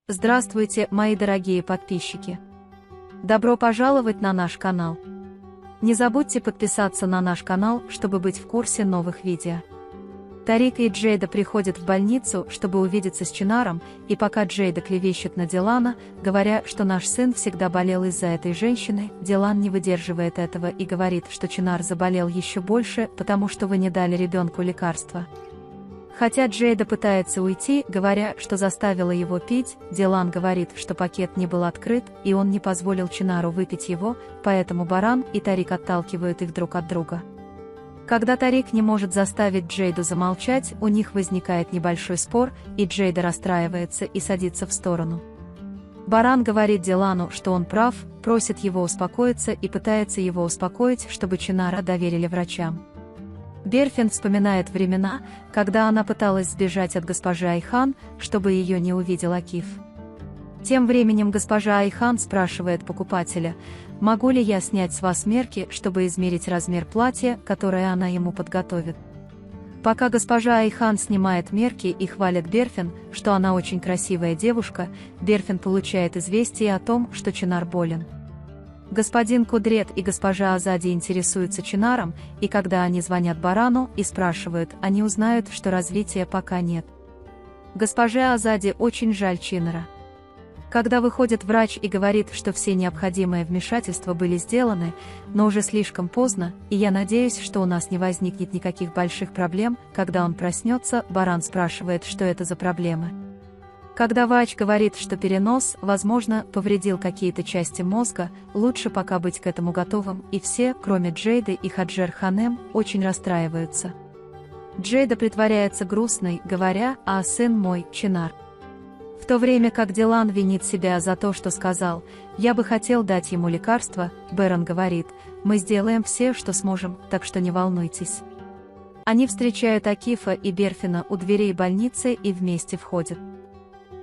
Здравствуйте, мои дорогие подписчики! Добро пожаловать на наш канал! Не забудьте подписаться на наш канал, чтобы быть в курсе новых видео. Тарик и Джейда приходят в больницу, чтобы увидеться с Чинаром, и пока Джейда клевещет на Дилана, говоря, что наш сын всегда болел из-за этой женщины, Дилан не выдерживает этого и говорит, что Чинар заболел еще больше, потому что вы не дали ребенку лекарства. Хотя Джейда пытается уйти, говоря, что заставила его пить, Дилан говорит, что пакет не был открыт, и он не позволил Чинару выпить его, поэтому Баран и Тарик отталкивают их друг от друга. Когда Тарик не может заставить Джейду замолчать, у них возникает небольшой спор, и Джейда расстраивается и садится в сторону. Баран говорит Дилану, что он прав, просит его успокоиться и пытается его успокоить, чтобы Чинара доверили врачам. Берфин вспоминает времена, когда она пыталась сбежать от госпожи Айхан, чтобы ее не увидел Акиф. Тем временем госпожа Айхан спрашивает покупателя, могу ли я снять с вас мерки, чтобы измерить размер платья, которое она ему подготовит. Пока госпожа Айхан снимает мерки и хвалит Берфин, что она очень красивая девушка, Берфин получает известие о том, что Чинар болен. Господин Кудрет и госпожа Азади интересуются Чинаром, и когда они звонят Барану и спрашивают, они узнают, что развития пока нет. Госпоже Азади очень жаль Чинара. Когда выходит врач и говорит, что все необходимые вмешательства были сделаны, но уже слишком поздно, и я надеюсь, что у нас не возникнет никаких больших проблем, когда он проснется, Баран спрашивает, что это за проблемы. Когда врач говорит, что перенос, возможно, повредил какие-то части мозга, лучше пока быть к этому готовым, и все, кроме Джейды и Хаджер Ханем, очень расстраиваются. Джейда притворяется грустной, говоря, а сын мой, Чинар. В то время как Дилан винит себя за то, что сказал, я бы хотел дать ему лекарство, Бэрон говорит, мы сделаем все, что сможем, так что не волнуйтесь. Они встречают Акифа и Берфина у дверей больницы и вместе входят.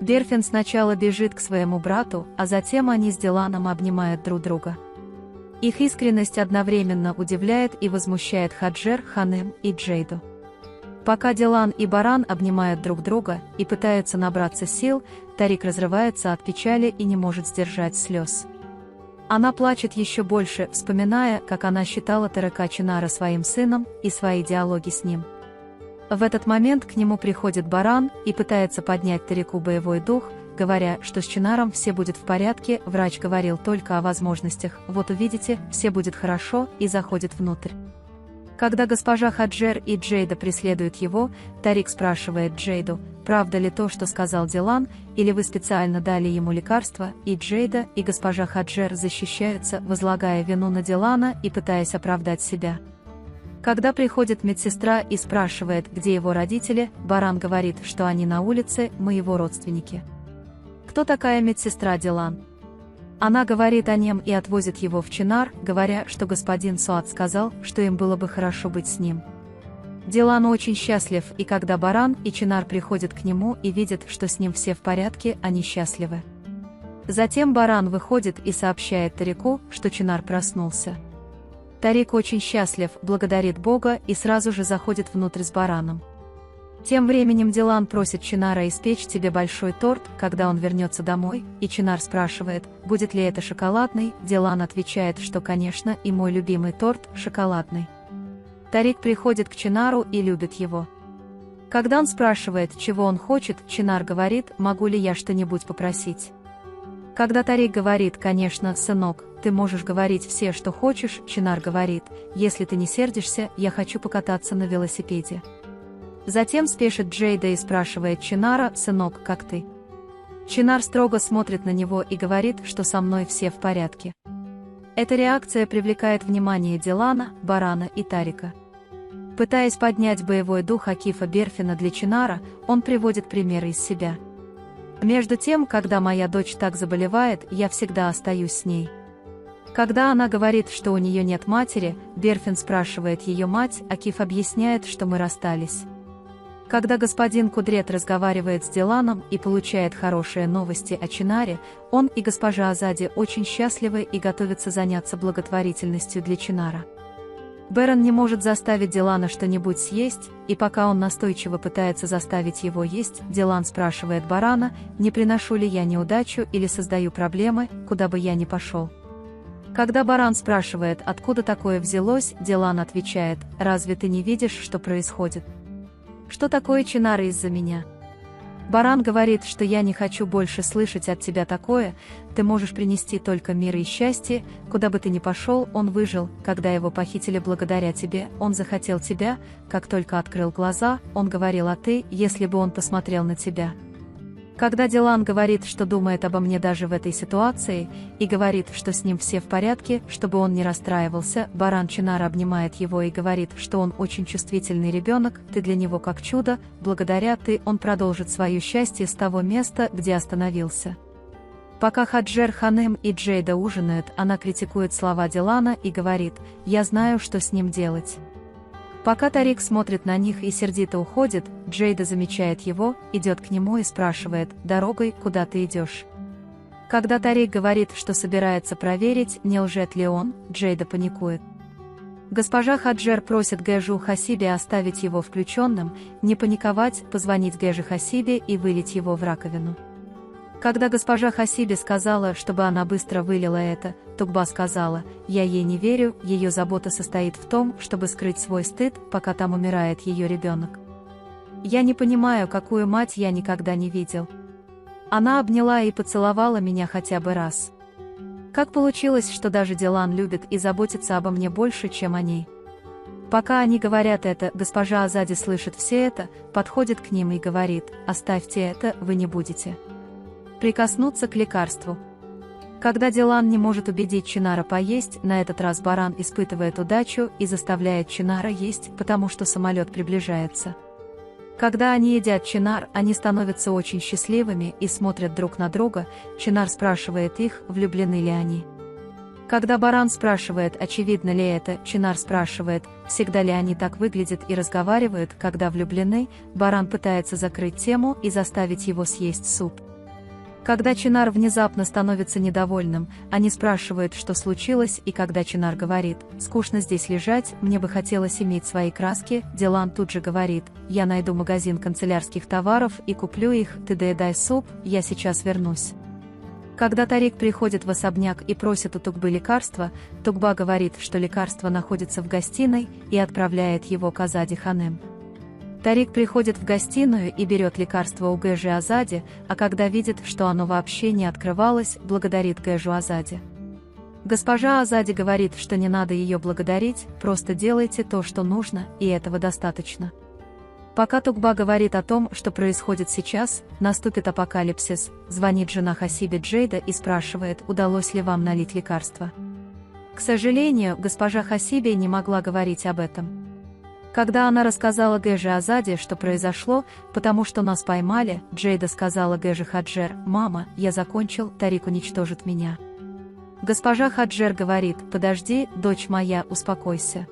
Берфин сначала бежит к своему брату, а затем они с Диланом обнимают друг друга. Их искренность одновременно удивляет и возмущает Хаджер Ханем и Джейду. Пока Дилан и Баран обнимают друг друга и пытаются набраться сил, Тарик разрывается от печали и не может сдержать слез. Она плачет еще больше, вспоминая, как она считала Тарика Чинара своим сыном и свои диалоги с ним. В этот момент к нему приходит Баран и пытается поднять Тарику боевой дух, говоря, что с Чинаром все будет в порядке, врач говорил только о возможностях, вот увидите, все будет хорошо, и заходит внутрь. Когда госпожа Хаджер и Джейда преследуют его, Тарик спрашивает Джейду, правда ли то, что сказал Дилан, или вы специально дали ему лекарство, и Джейда и госпожа Хаджер защищаются, возлагая вину на Дилана и пытаясь оправдать себя. Когда приходит медсестра и спрашивает, где его родители, Баран говорит, что они на улице, мы его родственники. Кто такая медсестра Дилан? Она говорит о нем и отвозит его в Чинар, говоря, что господин Суат сказал, что им было бы хорошо быть с ним. Дилан очень счастлив, и когда Баран и Чинар приходят к нему и видят, что с ним все в порядке, они счастливы. Затем Баран выходит и сообщает Тарику, что Чинар проснулся. Тарик очень счастлив, благодарит Бога и сразу же заходит внутрь с Бараном. Тем временем Дилан просит Чинара испечь тебе большой торт, когда он вернется домой, и Чинар спрашивает, будет ли это шоколадный, Дилан отвечает, что конечно, и мой любимый торт шоколадный. Тарик приходит к Чинару и любит его. Когда он спрашивает, чего он хочет, Чинар говорит, могу ли я что-нибудь попросить. Когда Тарик говорит, конечно, сынок, ты можешь говорить все, что хочешь, Чинар говорит, если ты не сердишься, я хочу покататься на велосипеде. Затем спешит Джейда и спрашивает Чинара, сынок, как ты? Чинар строго смотрит на него и говорит, что со мной все в порядке. Эта реакция привлекает внимание Дилана, Барана и Тарика. Пытаясь поднять боевой дух Акифа Берфина для Чинара, он приводит примеры из себя. Между тем, когда моя дочь так заболевает, я всегда остаюсь с ней. Когда она говорит, что у нее нет матери, Берфин спрашивает ее мать, Акиф объясняет, что мы расстались. Когда господин Кудрет разговаривает с Диланом и получает хорошие новости о Чинаре, он и госпожа Азади очень счастливы и готовятся заняться благотворительностью для Чинара. Берон не может заставить Дилана что-нибудь съесть, и пока он настойчиво пытается заставить его есть, Дилан спрашивает барана, не приношу ли я неудачу или создаю проблемы, куда бы я ни пошел. Когда баран спрашивает, откуда такое взялось, Дилан отвечает: «Разве ты не видишь, что происходит? Что такое Чинара из-за меня?» Баран говорит, что я не хочу больше слышать от тебя такое, ты можешь принести только мир и счастье, куда бы ты ни пошел, он выжил, когда его похитили благодаря тебе, он захотел тебя, как только открыл глаза, он говорил, а ты, если бы он посмотрел на тебя. Когда Дилан говорит, что думает обо мне даже в этой ситуации, и говорит, что с ним все в порядке, чтобы он не расстраивался, баран Чинара обнимает его и говорит, что он очень чувствительный ребенок, ты для него как чудо, благодаря ты он продолжит свое счастье с того места, где остановился. Пока Хаджер Ханем и Джейда ужинают, она критикует слова Дилана и говорит: «Я знаю, что с ним делать». Пока Тарик смотрит на них и сердито уходит, Джейда замечает его, идет к нему и спрашивает: «Дорогой, куда ты идешь?» Когда Тарик говорит, что собирается проверить, не лжет ли он, Джейда паникует. Госпожа Хаджер просит Гэжу Хасибе оставить его включенным, не паниковать, позвонить Гэже Хасибе и вылить его в раковину. Когда госпожа Хасибе сказала, чтобы она быстро вылила это, Тугба сказала: «Я ей не верю, ее забота состоит в том, чтобы скрыть свой стыд, пока там умирает ее ребенок. Я не понимаю, какую мать я никогда не видел. Она обняла и поцеловала меня хотя бы раз. Как получилось, что даже Дилан любит и заботится обо мне больше, чем о ней?» Пока они говорят это, госпожа Азади слышит все это, подходит к ним и говорит: «Оставьте это, вы не будете прикоснуться к лекарству». Когда Дилан не может убедить Чинара поесть, на этот раз баран испытывает удачу и заставляет Чинара есть, потому что самолет приближается. Когда они едят Чинар, они становятся очень счастливыми и смотрят друг на друга, Чинар спрашивает их, влюблены ли они. Когда баран спрашивает, очевидно ли это, Чинар спрашивает, всегда ли они так выглядят и разговаривают, когда влюблены, баран пытается закрыть тему и заставить его съесть суп. Когда Чинар внезапно становится недовольным, они спрашивают, что случилось, и когда Чинар говорит: «Скучно здесь лежать, мне бы хотелось иметь свои краски», Дилан тут же говорит: «Я найду магазин канцелярских товаров и куплю их, ты доедай суп, я сейчас вернусь». Когда Тарик приходит в особняк и просит у Тугбы лекарства, Тугба говорит, что лекарство находится в гостиной, и отправляет его к Азади Ханем. Тарик приходит в гостиную и берет лекарство у Гэжи Азади, а когда видит, что оно вообще не открывалось, благодарит Гэжу Азади. Госпожа Азади говорит, что не надо ее благодарить, просто делайте то, что нужно, и этого достаточно. Пока Тугба говорит о том, что происходит сейчас, наступит апокалипсис, звонит жена Хасибе Джейда и спрашивает, удалось ли вам налить лекарство. К сожалению, госпожа Хасибе не могла говорить об этом. Когда она рассказала Гэже Азади, что произошло, потому что нас поймали, Джейда сказала Гэже Хаджер: «Мама, я закончил, Тарик уничтожит меня». Госпожа Хаджер говорит: «Подожди, дочь моя, успокойся».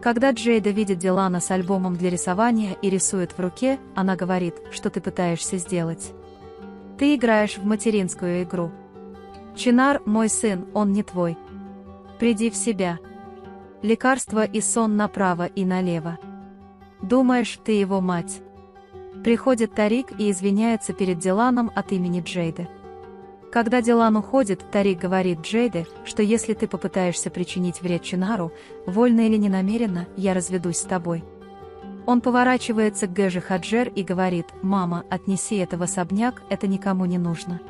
Когда Джейда видит Дилана с альбомом для рисования и рисует в руке, она говорит: «Что ты пытаешься сделать? Ты играешь в материнскую игру. Чинар, мой сын, он не твой. Приди в себя. Лекарство и сон направо и налево. Думаешь, ты его мать?» Приходит Тарик и извиняется перед Диланом от имени Джейды. Когда Дилан уходит, Тарик говорит Джейде, что если ты попытаешься причинить вред Чинару, вольно или ненамеренно, я разведусь с тобой. Он поворачивается к Гэже Хаджер и говорит: «Мама, отнеси это в особняк, это никому не нужно».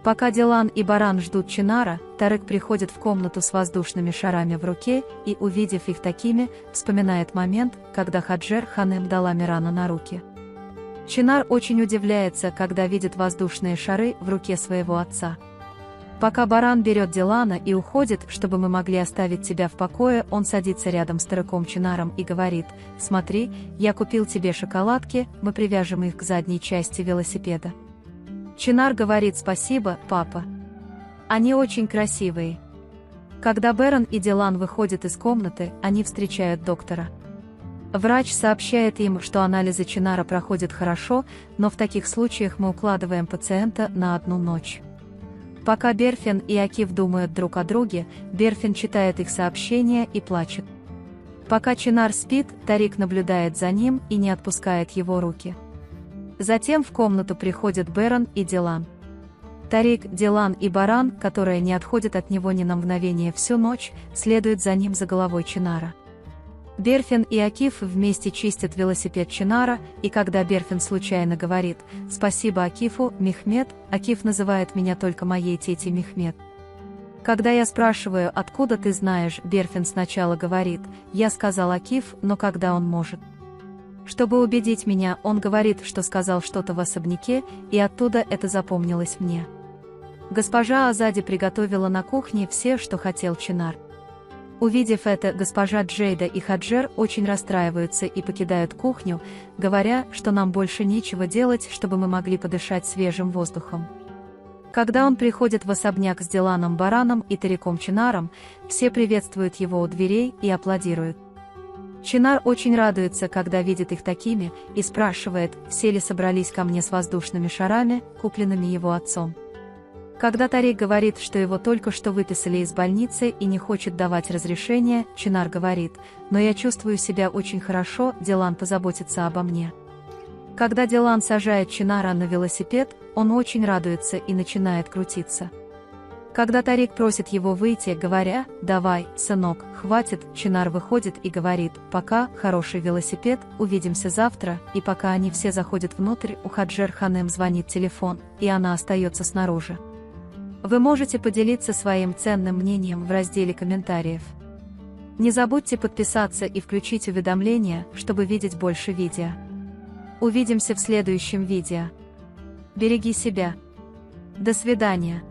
Пока Дилан и баран ждут Чинара, Тарик приходит в комнату с воздушными шарами в руке и, увидев их такими, вспоминает момент, когда Хаджер Ханем дала Мирана на руки. Чинар очень удивляется, когда видит воздушные шары в руке своего отца. Пока баран берет Дилана и уходит, чтобы мы могли оставить тебя в покое, он садится рядом с Тариком Чинаром и говорит: «Смотри, я купил тебе шоколадки, мы привяжем их к задней части велосипеда». Чинар говорит: «Спасибо, папа. Они очень красивые». Когда Берон и Дилан выходят из комнаты, они встречают доктора. Врач сообщает им, что анализы Чинара проходят хорошо, но в таких случаях мы укладываем пациента на 1 ночь. Пока Берфин и Акив думают друг о друге, Берфин читает их сообщения и плачет. Пока Чинар спит, Тарик наблюдает за ним и не отпускает его руки. Затем в комнату приходят Беран и Дилан. Тарик, Дилан и Баран, которые не отходят от него ни на мгновение всю ночь, следуют за ним за головой Чинара. Берфин и Акиф вместе чистят велосипед Чинара, и когда Берфин случайно говорит «Спасибо Акифу, Мехмед», Акиф называет меня только моей тетей Мехмед. Когда я спрашиваю, откуда ты знаешь, Берфин сначала говорит, я сказал Акиф, но когда он может. Чтобы убедить меня, он говорит, что сказал что-то в особняке, и оттуда это запомнилось мне. Госпожа Азади приготовила на кухне все, что хотел Чинар. Увидев это, госпожа Джейда и Хаджер очень расстраиваются и покидают кухню, говоря, что нам больше нечего делать, чтобы мы могли подышать свежим воздухом. Когда он приходит в особняк с Диланом Бараном и Тариком Чинаром, все приветствуют его у дверей и аплодируют. Чинар очень радуется, когда видит их такими, и спрашивает, все ли собрались ко мне с воздушными шарами, купленными его отцом. Когда Тарик говорит, что его только что выписали из больницы и не хочет давать разрешения, Чинар говорит, но я чувствую себя очень хорошо, Дилан позаботится обо мне. Когда Дилан сажает Чинара на велосипед, он очень радуется и начинает крутиться. Когда Тарик просит его выйти, говоря «Давай, сынок, хватит», Чинар выходит и говорит «Пока, хороший велосипед, увидимся завтра», и пока они все заходят внутрь, у Хаджер Ханем звонит телефон, и она остается снаружи. Вы можете поделиться своим ценным мнением в разделе комментариев. Не забудьте подписаться и включить уведомления, чтобы видеть больше видео. Увидимся в следующем видео. Береги себя. До свидания.